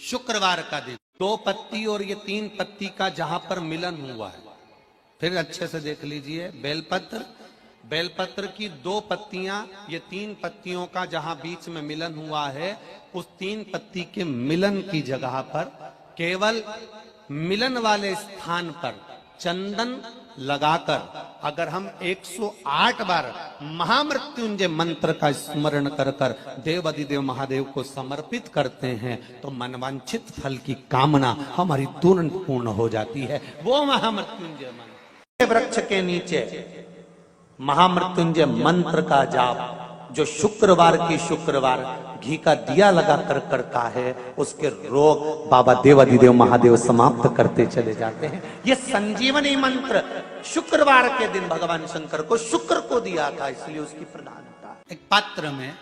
शुक्रवार का दिन, 2 पत्ती और ये 3 पत्ती का जहां पर मिलन हुआ है, फिर अच्छे से देख लीजिए, बेलपत्र की 2 पत्तियां, ये 3 पत्तियों का जहां बीच में मिलन हुआ है, उस 3 पत्ती के मिलन की जगह पर केवल मिलन वाले स्थान पर चंदन लगाकर अगर हम 108 बार महामृत्युंजय मंत्र का स्मरण कर कर देव अधिदेव महादेव को समर्पित करते हैं तो मनवांछित फल की कामना हमारी तुरंत पूर्ण हो जाती है। वो महामृत्युंजय मंत्र, वृक्ष के नीचे महामृत्युंजय मंत्र का जाप जो शुक्रवार की शुक्रवार घी का दिया लगा कर करता है, उसके रोग बाबा देवाधिदेव महादेव समाप्त करते चले जाते हैं। ये संजीवनी मंत्र शुक्रवार के दिन भगवान शंकर को शुक्र को दिया था, इसलिए उसकी प्रधानता। एक पात्र में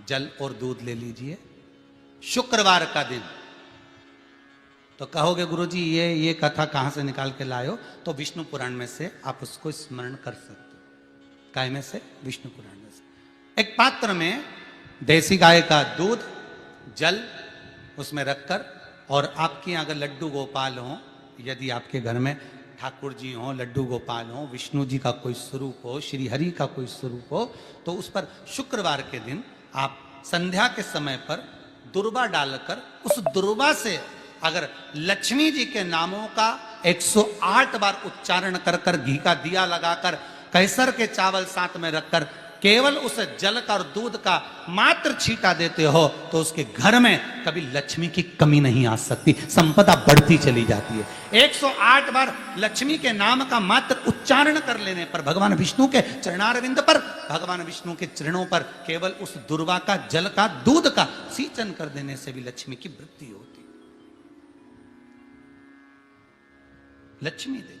जल और दूध ले लीजिए, शुक्रवार का दिन। तो कहोगे गुरुजी ये कथा कहां से निकाल के लाए हो? तो विष्णु पुराण में से आप उसको स्मरण कर सकते हो। काय में से? विष्णु पुराण में से। एक पात्र में देसी गाय का दूध, जल उसमें रखकर, और आपके अगर लड्डू गोपाल हो, यदि आपके घर में ठाकुर जी हो, लड्डू गोपाल हो, विष्णु जी का कोई स्वरूप हो, श्री हरि का कोई स्वरूप हो, तो उस पर शुक्रवार के दिन आप संध्या के समय पर दुर्वा डालकर उस दुर्वा से अगर लक्ष्मी जी के नामों का 108 बार उच्चारण कर कर घी का दिया लगाकर कैसर के चावल साथ में रखकर केवल उस जल का और दूध का मात्र छींटा देते हो तो उसके घर में कभी लक्ष्मी की कमी नहीं आ सकती, संपदा बढ़ती चली जाती है। 108 बार लक्ष्मी के नाम का मात्र उच्चारण कर लेने पर भगवान विष्णु के चरणारविंद पर, भगवान विष्णु के चरणों पर केवल उस दुर्वा का, जल का, दूध का सिंचन कर देने से भी लक्ष्मी की वृद्धि होती, लक्ष्मी देती,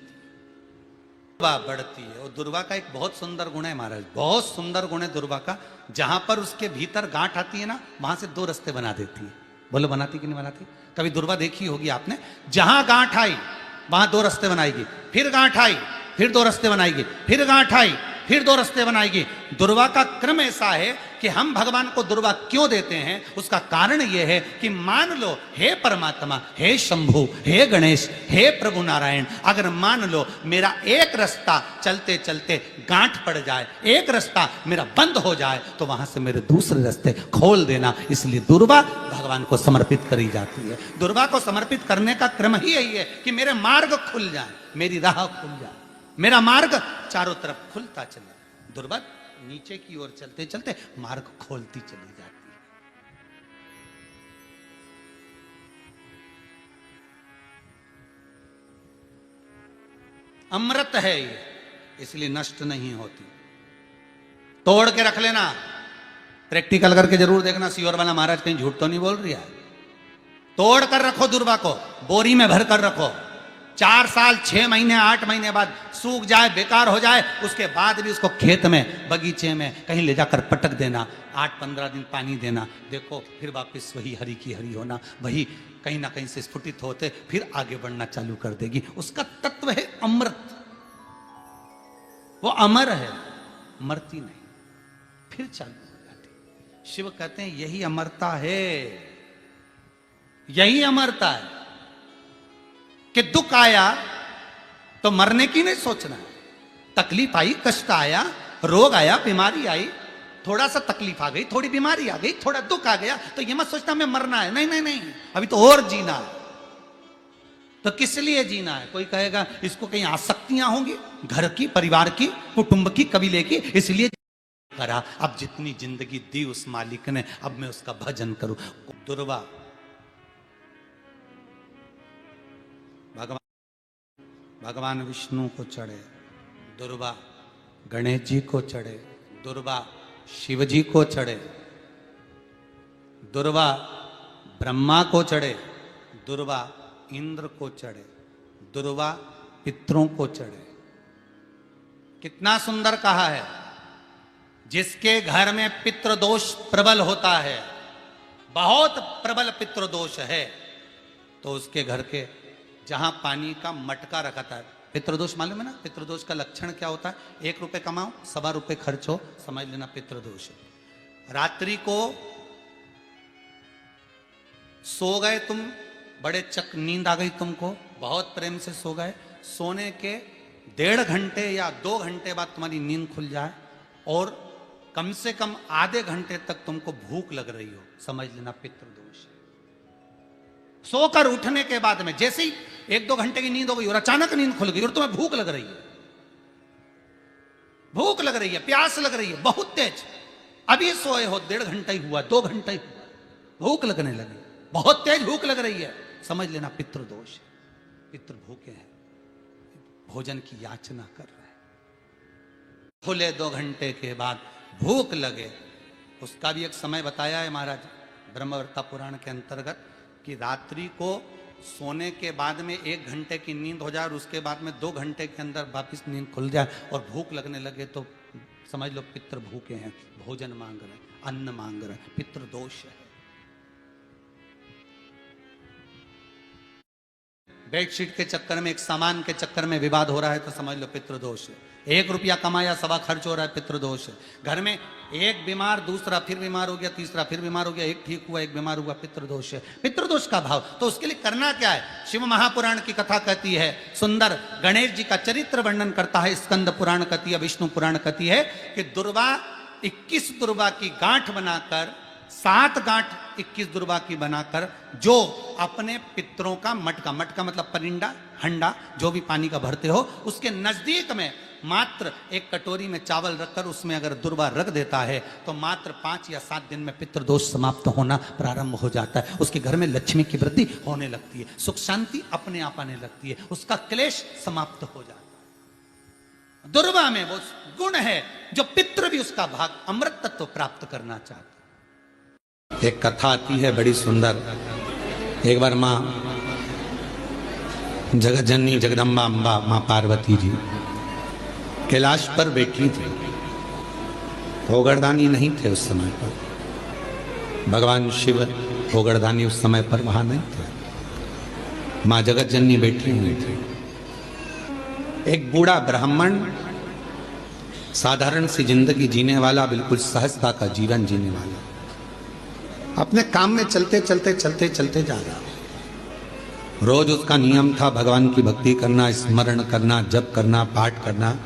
दुर्वा बढ़ती है। और दुर्वा का एक बहुत सुंदर गुण है महाराज, बहुत सुंदर गुण है दुर्वा का। जहां पर उसके भीतर गांठ आती है ना, वहां से 2 रास्ते बना देती है। बोलो बनाती कि नहीं बनाती? कभी दुर्वा देखी होगी आपने। जहां गांठ आई वहां 2 रास्ते बनाएगी, फिर गांठ आई फिर 2 रास्ते बनाएगी, फिर गांठ आई फिर 2 रास्ते बनाएगी। दुर्वा का क्रम ऐसा है कि हम भगवान को दुर्वा क्यों देते हैं, उसका कारण यह है कि मान लो हे परमात्मा, हे शंभु, हे गणेश, हे प्रभु नारायण, अगर मान लो मेरा एक रास्ता चलते चलते गांठ पड़ जाए, एक रास्ता मेरा बंद हो जाए, तो वहां से मेरे दूसरे रास्ते खोल देना। इसलिए दुर्वा भगवान को समर्पित करी जाती है। दुर्वा को समर्पित करने का क्रम ही यही है कि मेरे मार्ग खुल जाए, मेरी राह खुल जाए, मेरा मार्ग चारों तरफ खुलता चले। दुर्वा नीचे की ओर चलते चलते मार्ग खोलती चली जाती है। अमृत है ये, इसलिए नष्ट नहीं होती। तोड़ के रख लेना, प्रैक्टिकल करके जरूर देखना, सियोर वाला महाराज कहीं झूठ तो नहीं बोल रही है। तोड़ कर रखो दुर्वा को, बोरी में भर कर रखो। 4 साल, 6 महीने, 8 महीने बाद सूख जाए, बेकार हो जाए, उसके बाद भी उसको खेत में, बगीचे में कहीं ले जाकर पटक देना, 8-15 दिन पानी देना, देखो फिर वापस वही हरी की हरी होना, वही कहीं ना कहीं से स्फुटित होते फिर आगे बढ़ना चालू कर देगी। उसका तत्व है अमृत, वो अमर है, मरती नहीं, फिर चालू हो जाती। शिव कहते हैं यही अमरता है, यही अमरता है कि दुख आया तो मरने की नहीं सोचना है। तकलीफ आई, कष्ट आया, रोग आया, बीमारी आई, थोड़ा सा तकलीफ आ गई, थोड़ी बीमारी आ गई, थोड़ा दुख आ गया, तो ये मत सोचना मैं मरना है। नहीं नहीं नहीं, अभी तो और जीना है। तो किस लिए जीना है? कोई कहेगा इसको कहीं आसक्तियां होंगी, घर की, परिवार की, कुटुंब की, कबीले की, इसलिए करा। अब जितनी जिंदगी दी उस मालिक ने, अब मैं उसका भजन करूं। दुर्वा भगवान विष्णु को चढ़े, दुर्वा गणेश जी को चढ़े, दुर्वा शिव जी को चढ़े, दुर्वा ब्रह्मा को चढ़े, दुर्वा इंद्र को चढ़े, दुर्वा पितरों को चढ़े। कितना सुंदर कहा है। जिसके घर में पितृदोष प्रबल होता है, बहुत प्रबल पितृदोष है, तो उसके घर के जहां पानी का मटका रखा था, पितृदोष मालूम है ना? पितृदोष का लक्षण क्या होता है? 1 रुपए कमाओ, 1.25 रुपए खर्च हो, समझ लेना पितृदोष है। रात्रि को सो गए तुम, बड़े चक नींद आ गई तुमको, बहुत प्रेम से सो गए, सोने के 1.5 घंटे या 2 घंटे बाद तुम्हारी नींद खुल जाए और कम से कम आधे घंटे तक तुमको भूख लग रही हो, समझ लेना पितृदोष है। सोकर उठने के बाद में जैसे ही 1-2 घंटे की नींद हो गई और अचानक नींद खुल गई और तुम्हें भूख लग रही है, भूख लग रही है, प्यास लग रही है बहुत तेज, अभी सोए हो 1.5 घंटा ही हुआ, 2 घंटा ही हुआ, भूख लगने लगी, बहुत तेज भूख लग रही है, समझ लेना पितृदोष है। पितृ भूखे हैं, भोजन की याचना कर रहे हैं, खुले 2 घंटे के बाद भूख लगे, उसका भी एक समय बताया है महाराज ब्रह्मवर्ता पुराण के अंतर्गत कि रात्रि को सोने के बाद में 1 घंटे की नींद हो जाए और उसके बाद में 2 घंटे के अंदर वापिस नींद खुल जाए और भूख लगने लगे तो समझ लो पितृ भूखे हैं, भोजन मांग रहे हैं, अन्न मांग रहे हैं, पितृदोष है। बेडशीट के चक्कर में, एक सामान के चक्कर में विवाद हो रहा है तो समझ लो पितृदोष है। 1 रुपया कमाया 1.25 खर्च हो रहा है, पितृदोष है। घर में एक बीमार, दूसरा फिर बीमार हो गया, तीसरा फिर बीमार हो गया, एक ठीक हुआ, एक बीमार हुआ, पितृदोष है। पितृदोष का भाव तो उसके लिए करना क्या है? शिव महापुराण की कथा कहती है सुंदर, गणेश जी का चरित्र वर्णन करता है स्कंद पुराण कहती है, विष्णु पुराण कहती है कि दुर्वा 21 दुर्वा की गांठ बनाकर, 7 गांठ 21 दुर्वा की बनाकर जो अपने पितरों का मटका, मटका मतलब परिंडा, हंडा जो भी पानी का भरते हो, उसके नजदीक में मात्र एक कटोरी में चावल रखकर उसमें अगर दुर्वा रख देता है तो मात्र 5 या 7 दिन में पितृदोष समाप्त होना प्रारंभ हो जाता है। उसके घर में लक्ष्मी की वृद्धि होने लगती है, सुख शांति अपने आप आने लगती है, उसका क्लेश समाप्त हो जाता है। दुर्वा में वो गुण है जो पितृ भी उसका भाग अमृत तत्व प्राप्त करना चाहते। एक कथा आती है बड़ी सुंदर। एक बार माँ जगत जननी जगदम्बा अम्बा माँ पार्वती जी कैलाश पर बैठी थी। भोगरदानी नहीं थे उस समय पर, भगवान शिव भोगरदानी उस समय पर वहां नहीं थे। माँ जगत जननी बैठी हुई थी। एक बूढ़ा ब्राह्मण साधारण सी जिंदगी जीने वाला, बिल्कुल सहजता का जीवन जीने वाला, अपने काम में चलते चलते चलते चलते जा रहा। रोज उसका नियम था भगवान की भक्ति करना, स्मरण करना, जप करना, पाठ करना।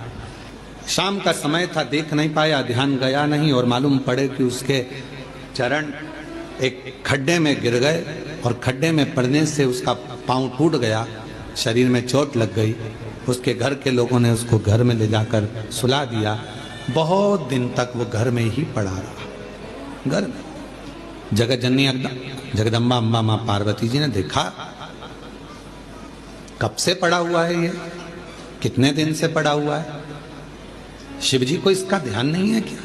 शाम का समय था, देख नहीं पाया, ध्यान गया नहीं और मालूम पड़े कि उसके चरण एक खड्डे में गिर गए और खड्डे में पड़ने से उसका पांव टूट गया, शरीर में चोट लग गई। उसके घर के लोगों ने उसको घर में ले जाकर सुला दिया। बहुत दिन तक वो घर में ही पड़ा रहा। घर में जगत जननी जगदम्बा अम्बा माँ पार्वती जी ने देखा कब से पड़ा हुआ है ये, कितने दिन से पड़ा हुआ है, शिव जी को इसका ध्यान नहीं है क्या?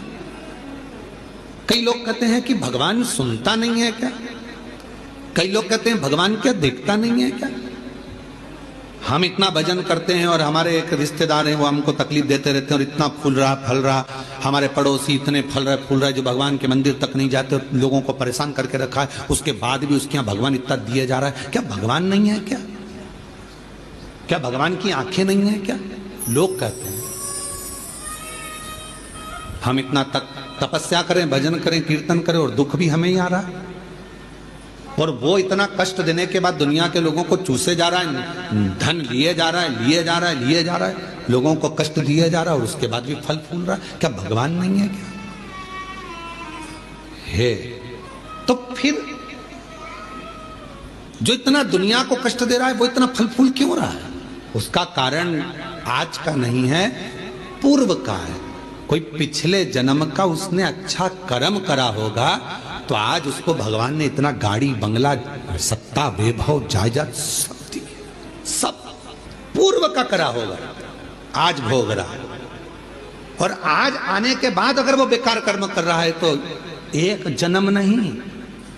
कई लोग कहते हैं कि भगवान सुनता नहीं है क्या? कई लोग कहते हैं भगवान क्या देखता नहीं है क्या? हम इतना भजन करते हैं और हमारे एक रिश्तेदार हैं वो हमको तकलीफ देते रहते हैं और इतना फूल रहा फल रहा, हमारे पड़ोसी इतने फल रहे फूल रहे जो भगवान के मंदिर तक नहीं जाते और लोगों को परेशान करके रखा है, उसके बाद भी उसके यहाँ भगवान इतना दिए जा रहा है। क्या भगवान नहीं है क्या? क्या भगवान की आंखें नहीं है क्या? लोग कहते हैं। हम इतना तपस्या करें, भजन करें, कीर्तन करें और दुख भी हमें ही आ रहा है, और वो इतना कष्ट देने के बाद दुनिया के लोगों को चूसे जा रहा है, धन लिए जा रहा है, लिए जा रहा है, लिए जा रहा है, लोगों को कष्ट दिए जा रहा है और उसके बाद भी फल फूल रहा है। क्या भगवान नहीं है क्या? है तो फिर जो इतना दुनिया को कष्ट दे रहा है वो इतना फल फूल क्यों रहा है? उसका कारण आज का नहीं है, पूर्व का है। कोई पिछले जन्म का उसने अच्छा कर्म करा होगा तो आज उसको भगवान ने इतना गाड़ी बंगला सत्ता वैभव जायदाद सब दी, सब पूर्व का करा होगा, आज भोग रहा है। और आज आने के बाद अगर वो बेकार कर्म कर रहा है तो एक जन्म नहीं,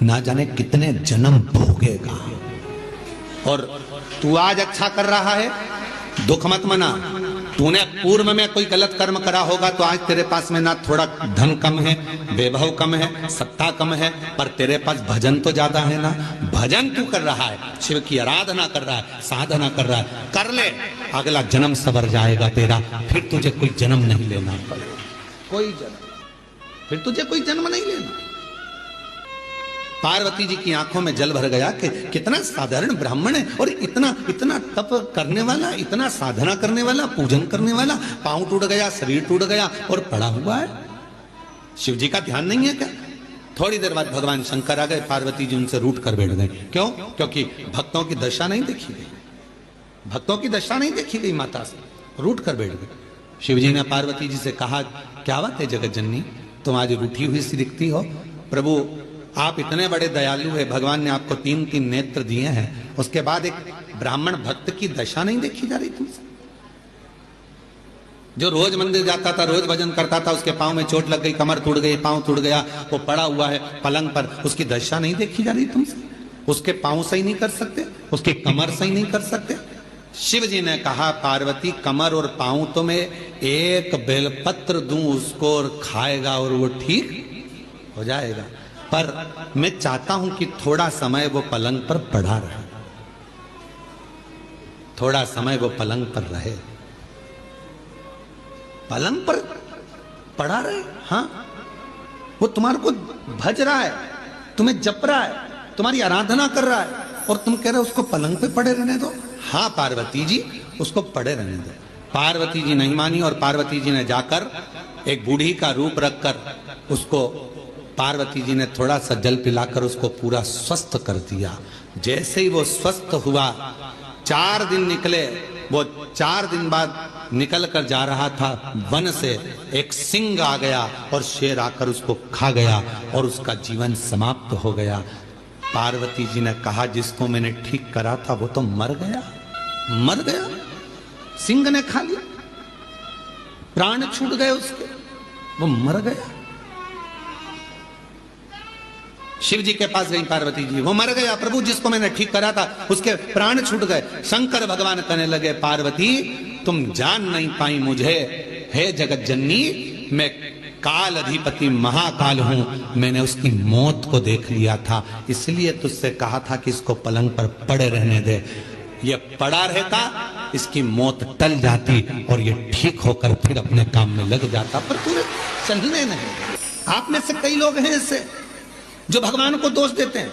ना जाने कितने जन्म भोगेगा। और तू आज अच्छा कर रहा है, दुख मत मना। तूने पूर्व में कोई गलत कर्म करा होगा तो आज तेरे पास में ना थोड़ा धन कम है, वैभव कम है, सत्ता कम है, पर तेरे पास भजन तो ज्यादा है ना। भजन तू कर रहा है, शिव की आराधना कर रहा है, साधना कर रहा है, कर ले, अगला जन्म सवर जाएगा तेरा। फिर तुझे कोई जन्म नहीं लेना पड़ेगा, कोई जन्म, फिर तुझे कोई जन्म नहीं लेना। पार्वती जी की आंखों में जल भर गया कि कितना साधारण ब्राह्मण है और इतना इतना तप करने वाला, इतना साधना करने वाला, पूजन करने वाला, पांव टूट गया, शरीर टूट गया और पड़ा हुआ है। शिव जी का ध्यान नहीं है क्या? थोड़ी देर बाद भगवान शंकर आ गए, पार्वती जी उनसे रूठ कर बैठ गए। क्यों? क्योंकि भक्तों की दशा नहीं देखी गई, भक्तों की दशा नहीं देखी गई, माता से रूठ कर बैठ गए। शिव जी ने पार्वती जी से कहा, क्या बात है जगत जननी, तुम आज रूठी हुई सी दिखती हो? प्रभु आप इतने बड़े दयालु है, भगवान ने आपको 3-3 नेत्र दिए हैं, उसके बाद एक ब्राह्मण भक्त की दशा नहीं देखी जा रही तुमसे? जो रोज मंदिर जाता था, रोज भजन करता था, उसके पांव में चोट लग गई, कमर टूट गई, पांव टूट गया, वो पड़ा हुआ है पलंग पर, उसकी दशा नहीं देखी जा रही तुमसे? उसके पांव सही नहीं कर सकते, उसकी कमर सही नहीं कर सकते? शिव जी ने कहा, पार्वती कमर और पांव तो मैं एक बेलपत्र दूं उसको और खाएगा और वो ठीक हो जाएगा, पर मैं चाहता हूं कि थोड़ा समय वो पलंग पर पड़ा रहे, थोड़ा समय वो पलंग पर रहे, पलंग पर पड़ा रहे। हाँ, वो तुम्हारे को भज रहा है, तुम्हें जप रहा है, तुम्हारी आराधना कर रहा है, और तुम कह रहे हो उसको पलंग पे पड़े रहने दो। हाँ पार्वती जी, उसको पड़े रहने दो। पार्वती जी नहीं मानी और पार्वती जी ने जाकर एक बूढ़ी का रूप रखकर उसको, पार्वती जी ने थोड़ा सा जल पिलाकर उसको पूरा स्वस्थ कर दिया। जैसे ही वो स्वस्थ हुआ, 4 दिन निकले, वो 4 दिन बाद निकल कर जा रहा था, वन से एक सिंह आ गया और शेर आकर उसको खा गया और उसका जीवन समाप्त हो गया। पार्वती जी ने कहा, जिसको मैंने ठीक करा था वो तो मर गया, मर गया, सिंह ने खा लिया, प्राण छूट गए उसके, वो मर गया। शिव जी के पास गई पार्वती जी, वो मर गया प्रभु, जिसको मैंने ठीक करा था उसके प्राण छूट गए। शंकर भगवान कहने लगे, पार्वती तुम जान नहीं पाई मुझे, हे जगत जननी, मैं काल अधिपति महाकाल हूं, मैंने उसकी मौत को देख लिया था, इसलिए तुझसे कहा था कि इसको पलंग पर पड़े रहने दे। ये पड़ा रहता, इसकी मौत टल जाती और ये ठीक होकर फिर अपने काम में लग जाता, पर तूने चलने नहीं। आप में से कई लोग हैं ऐसे जो भगवान को दोष देते हैं,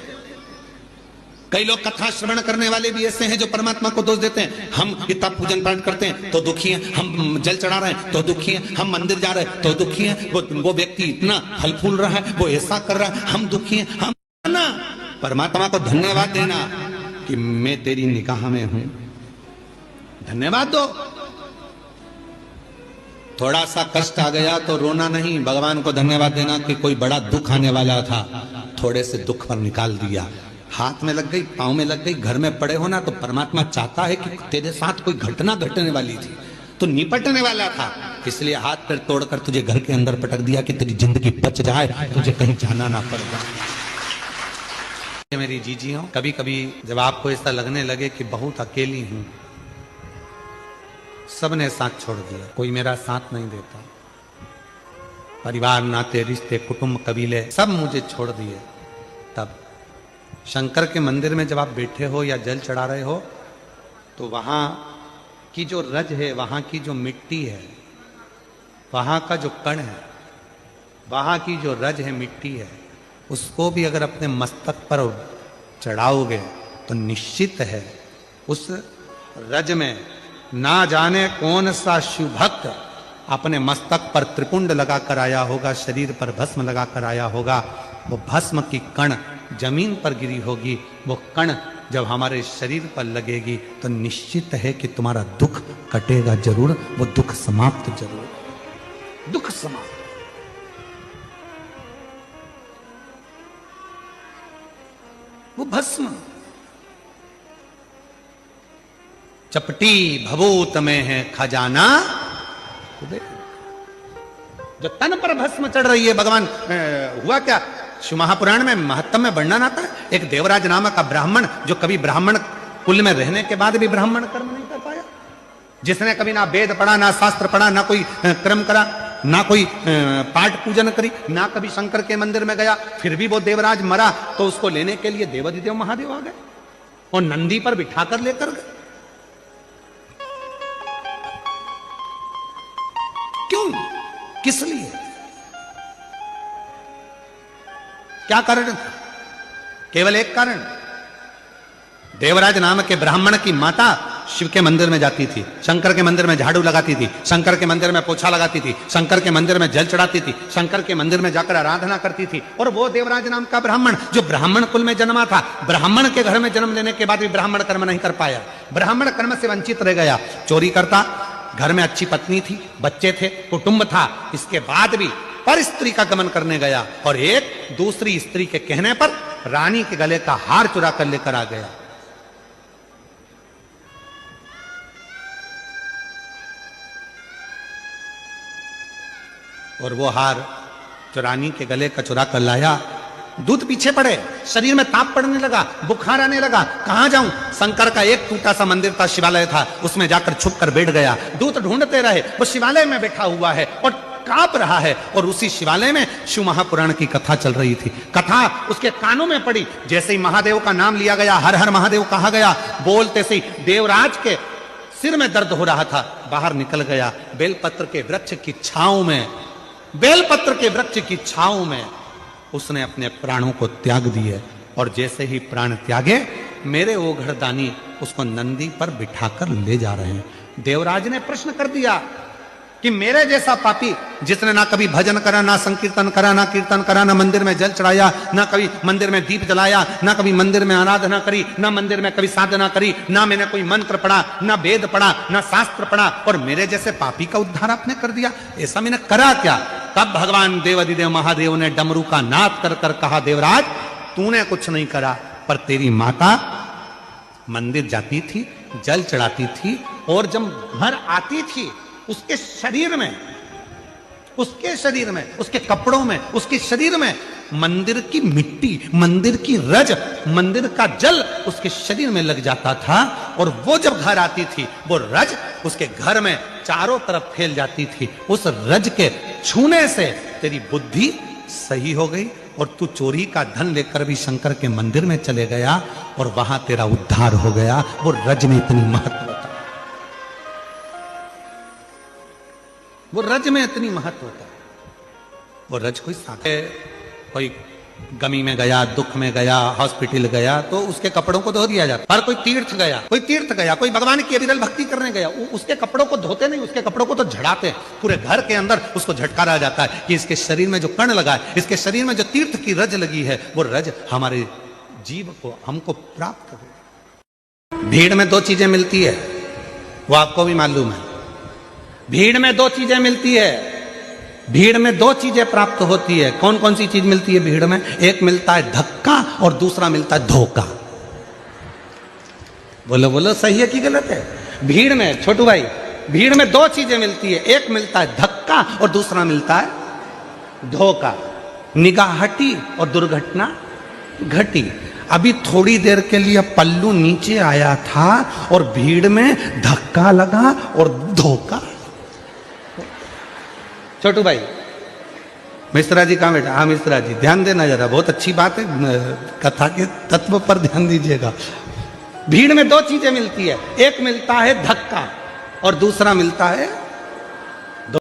कई लोग कथा श्रवण करने वाले भी ऐसे हैं जो परमात्मा को दोष देते हैं। हम इतना पूजन पाठ करते हैं तो दुखी हैं, हम जल चढ़ा रहे हैं तो दुखी हैं, हम मंदिर जा रहे हैं तो दुखी हैं, वो व्यक्ति इतना फल फूल रहा है, वो ऐसा कर रहा है, हम दुखी हैं। हम ना परमात्मा को धन्यवाद देना कि मैं तेरी निगाह में हूं, धन्यवाद दो। थोड़ा सा कष्ट आ गया तो रोना नहीं, भगवान को धन्यवाद देना कि कोई बड़ा दुख आने वाला था, थोड़े से दुख पर निकाल दिया। हाथ में लग गई, पांव में लग गई, घर में पड़े होना, तो परमात्मा चाहता है कि तेरे साथ कोई घटना घटने वाली थी, तो निपटने वाला था, इसलिए हाथ पैर तोड़कर तुझे घर के अंदर पटक दिया कि तेरी जिंदगी बच जाए, तुझे कहीं जाना ना पड़ेगा। मेरी जीजी हो, कभी कभी जब आपको ऐसा लगने लगे कि बहुत अकेली हूं, सबने साथ छोड़ दिया, कोई मेरा साथ नहीं देता, परिवार नाते रिश्ते कुटुंब कबीले सब मुझे छोड़ दिए, तब शंकर के मंदिर में जब आप बैठे हो या जल चढ़ा रहे हो, तो वहां की जो रज है, वहां की जो मिट्टी है, वहां का जो कण है, वहां की जो रज है, मिट्टी है, उसको भी अगर अपने मस्तक पर चढ़ाओगे तो निश्चित है उस रज में ना जाने कौन सा शिव भक्त अपने मस्तक पर त्रिपुंड लगाकर आया होगा, शरीर पर भस्म लगाकर आया होगा, वो भस्म की कण जमीन पर गिरी होगी, वो कण जब हमारे शरीर पर लगेगी तो निश्चित है कि तुम्हारा दुख कटेगा जरूर, वो दुख समाप्त जरूर, दुख समाप्त। वो भस्म चपटी भभूत में है खजाना, जो तन पर भस्म चढ़ रही है। भगवान हुआ क्या, शिव महापुराण में महत्तम में वर्णन आता है, एक देवराज नामक का ब्राह्मण जो कभी ब्राह्मण कुल में रहने के बाद भी ब्राह्मण कर्म नहीं कर पाया, जिसने कभी ना वेद पढ़ा, ना शास्त्र पढ़ा, ना कोई क्रम करा, ना कोई पाठ पूजन करी, ना कभी शंकर के मंदिर में गया, फिर भी वो देवराज मरा तो उसको लेने के लिए देवाधिदेव महादेव आ गए और नंदी पर बिठाकर लेकर गए। क्यों, किस लिए, क्या कारण था? केवल एक कारण, देवराज नाम के ब्राह्मण की माता शिव के मंदिर में जाती थी, शंकर के मंदिर में झाड़ू लगाती थी, शंकर के मंदिर में पोछा लगाती थी, शंकर के मंदिर में जल चढ़ाती थी, शंकर के मंदिर में जाकर आराधना करती थी। और वो देवराज नाम का ब्राह्मण जो ब्राह्मण कुल में जन्मा था, ब्राह्मण के घर में जन्म लेने के बाद भी ब्राह्मण कर्म नहीं कर पाया, ब्राह्मण कर्म से वंचित रह गया, चोरी करता, घर में अच्छी पत्नी थी, बच्चे थे, कुटुंब था, इसके बाद भी पर स्त्री का गमन करने गया और एक दूसरी स्त्री के कहने पर रानी के गले का हार चुरा कर लेकर आ गया। और वो हार जो रानी के गले का चुरा कर लाया, दूध पीछे पड़े, शरीर में ताप पड़ने लगा, बुखार आने लगा, कहां जाऊं? शंकर का एक टूटा सा मंदिर था, शिवालय था, उसमें जाकर छुप कर बैठ गया। दूत ढूंढते रहे, वो शिवालय में बैठा हुआ है और कांप रहा है, और उसी शिवालय में शिव महापुराण की कथा चल रही थी। कथा उसके कानों में पड़ी, जैसे ही महादेव का नाम लिया गया, हर हर महादेव कहा गया, बोलते से देवराज के सिर में दर्द हो रहा था, बाहर निकल गया, बेलपत्र के वृक्ष की छांव में, बेलपत्र के वृक्ष की छांव में उसने अपने प्राणों को त्याग दिए। और जैसे ही प्राण त्यागे, मेरे वो घरदानी उसको नंदी पर बिठाकर ले जा रहे हैं। देवराज ने प्रश्न कर दिया कि मेरे जैसा पापी, जिसने ना कभी भजन करा, ना संकीर्तन करा, ना कीर्तन करा, ना मंदिर में जल चढ़ाया, ना कभी मंदिर में दीप जलाया, ना कभी मंदिर में आराधना करी, ना मंदिर में कभी साधना करी, ना मैंने कोई मंत्र पढ़ा, ना वेद पढ़ा, ना शास्त्र पढ़ा, और मेरे जैसे पापी का उद्धार आपने कर दिया, ऐसा मैंने करा क्या? तब भगवान देवाधिदेव महादेव ने डमरू का नाद कर कर कहा, देवराज तूने कुछ नहीं करा, पर तेरी माता मंदिर जाती थी, जल चढ़ाती थी, और जब घर आती थी उसके शरीर में, उसके कपड़ों में, उसके शरीर में मंदिर की मिट्टी, मंदिर की रज, मंदिर का जल उसके शरीर में लग जाता था। और वो जब घर आती थी, वो रज उसके घर में चारों तरफ फैल जाती थी। उस रज के छूने से तेरी बुद्धि सही हो गई और तू चोरी का धन लेकर भी शंकर के मंदिर में चले गया और वहां तेरा उद्धार हो गया। वो रज में इतनी महत्व, वो रज में इतनी महत्व होता है। वो रज कोई साथे, कोई गमी में गया, दुख में गया, हॉस्पिटल गया तो उसके कपड़ों को धो दिया जाता। और कोई तीर्थ गया, कोई भगवान की अविरल भक्ति करने गया, उसके कपड़ों को धोते नहीं, उसके कपड़ों को तो झड़ाते। पूरे घर के अंदर उसको झटकारा जाता है कि इसके शरीर में जो कण लगा है, इसके शरीर में जो तीर्थ की रज लगी है, वो रज हमारे जीव को, हमको प्राप्त हो। भीड़ में दो चीजें मिलती है, वो आपको भी मालूम है। भीड़ में दो चीजें मिलती है, भीड़ में दो चीजें प्राप्त होती है। कौन कौन सी चीज मिलती है भीड़ में? एक मिलता है धक्का और दूसरा मिलता है धोखा। बोलो बोलो, सही है कि गलत है? भीड़ में, छोटू भाई, भीड़ में दो चीजें मिलती है, एक मिलता है धक्का और दूसरा मिलता है धोखा। निगाह हटी और दुर्घटना घटी। अभी थोड़ी देर के लिए पल्लू नीचे आया था और भीड़ में धक्का लगा और धोखा। छोटू भाई, मिश्रा जी कहाँ बैठा? हाँ मिश्रा जी, ध्यान देना जरा, बहुत अच्छी बात है, कथा के तत्व पर ध्यान दीजिएगा। भीड़ में दो चीजें मिलती है, एक मिलता है धक्का और दूसरा मिलता है